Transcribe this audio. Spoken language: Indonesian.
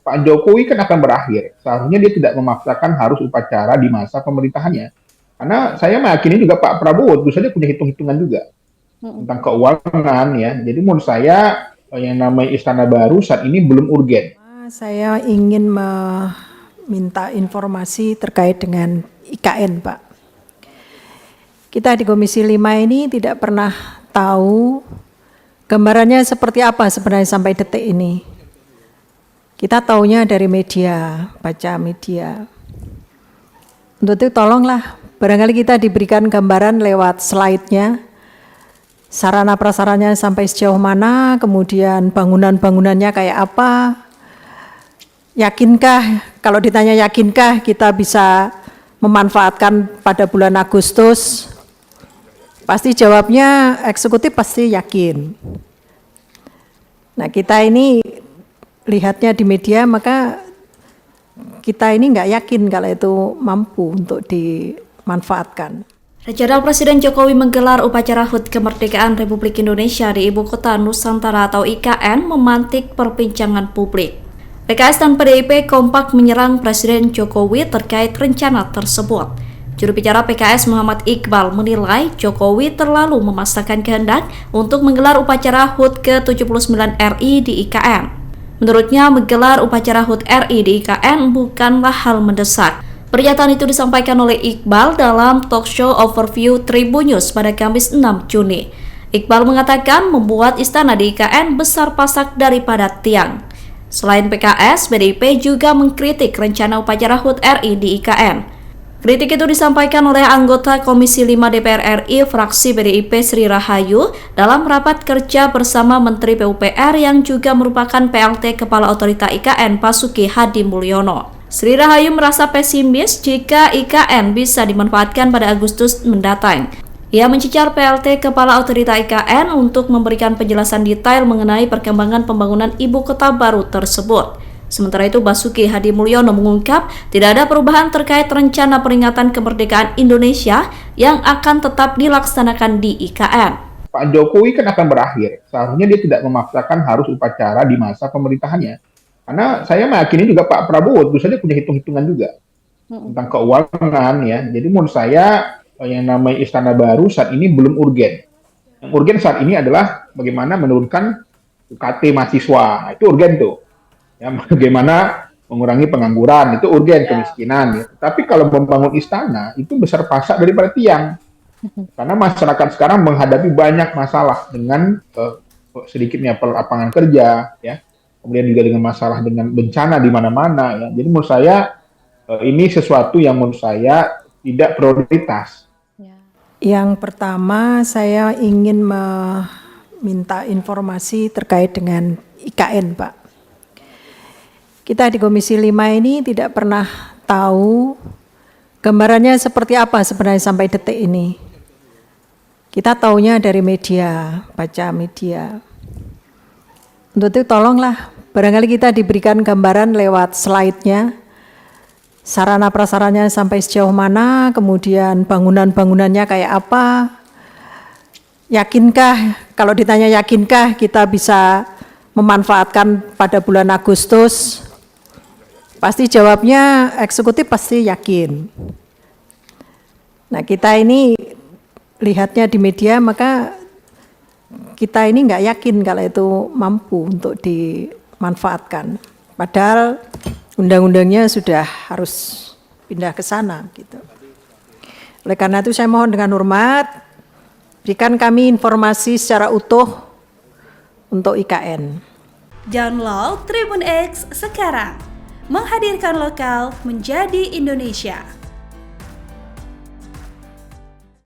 Pak Jokowi kan akan berakhir. Seharusnya dia tidak memaksakan harus upacara di masa pemerintahannya. Karena saya meyakini juga Pak Prabowo tentu saja punya hitung-hitungan juga tentang keuangan ya. Jadi menurut saya yang namanya Istana Baru saat ini belum urgen. Saya ingin meminta informasi terkait dengan IKN, Pak. Kita di Komisi 5 ini tidak pernah tahu gambarannya seperti apa sebenarnya sampai detik ini. Kita taunya dari media, baca media. Untuk itu tolonglah, barangkali kita diberikan gambaran lewat slide-nya, sarana prasarannya sampai sejauh mana, kemudian bangunan-bangunannya kayak apa. Yakinkah, kalau ditanya yakinkah kita bisa memanfaatkan pada bulan Agustus? Pasti jawabnya eksekutif pasti yakin. Nah kita ini lihatnya di media, maka kita ini nggak yakin kalau itu mampu untuk dimanfaatkan. Rencana Presiden Jokowi menggelar upacara HUT Kemerdekaan Republik Indonesia di Ibu Kota Nusantara atau IKN memantik perbincangan publik. PKS dan PDIP kompak menyerang Presiden Jokowi terkait rencana tersebut. Juru bicara PKS Muhammad Iqbal menilai Jokowi terlalu memaksakan kehendak untuk menggelar upacara HUT ke-79 RI di IKN. Menurutnya, menggelar upacara HUT RI di IKN bukanlah hal mendesak. Pernyataan itu disampaikan oleh Iqbal dalam talk show Overview Tribun News pada Kamis 6 Juni. Iqbal mengatakan membuat istana di IKN besar pasak daripada tiang. Selain PKS, PDIP juga mengkritik rencana upacara HUT RI di IKN. Kritik itu disampaikan oleh anggota Komisi 5 DPR RI fraksi PDIP Sri Rahayu dalam rapat kerja bersama Menteri PUPR yang juga merupakan PLT Kepala Otorita IKN Basuki Hadi Mulyono. Sri Rahayu merasa pesimis jika IKN bisa dimanfaatkan pada Agustus mendatang. Ia mencecar PLT Kepala Otorita IKN untuk memberikan penjelasan detail mengenai perkembangan pembangunan ibu kota baru tersebut. Sementara itu Basuki Hadi Mulyono mengungkap tidak ada perubahan terkait rencana peringatan kemerdekaan Indonesia yang akan tetap dilaksanakan di IKN. Pak Jokowi kan akan berakhir. Seharusnya dia tidak memaksakan harus upacara di masa pemerintahannya. Karena saya meyakini juga Pak Prabowo tentu saja punya hitung-hitungan juga tentang keuangan ya. Jadi menurut saya yang namanya Istana Baru saat ini belum urgen. Yang urgen saat ini adalah bagaimana menurunkan UKT mahasiswa. Nah, itu urgen tuh. Ya, bagaimana mengurangi pengangguran, itu urgen, kemiskinan. Ya. Tapi kalau membangun istana, itu besar pasak daripada tiang. Karena masyarakat sekarang menghadapi banyak masalah dengan sedikitnya lapangan kerja, ya. Kemudian juga dengan masalah dengan bencana di mana-mana. Ya. Jadi menurut saya ini sesuatu yang menurut saya tidak prioritas. Yang pertama saya ingin meminta informasi terkait dengan IKN, Pak. Kita di Komisi 5 ini tidak pernah tahu gambarannya seperti apa sebenarnya sampai detik ini. Kita taunya dari media, baca media. Untuk itu tolonglah, barangkali kita diberikan gambaran lewat slide-nya, sarana prasarannya sampai sejauh mana, kemudian bangunan-bangunannya kayak apa. Yakinkah, kalau ditanya yakinkah kita bisa memanfaatkan pada bulan Agustus? Pasti jawabnya eksekutif pasti yakin. Nah kita ini lihatnya di media, maka kita ini nggak yakin kalau itu mampu untuk dimanfaatkan. Padahal undang-undangnya sudah harus pindah ke sana gitu. Oleh karena itu saya mohon dengan hormat, berikan kami informasi secara utuh untuk IKN. Download Tribun X sekarang. Menghadirkan lokal menjadi Indonesia.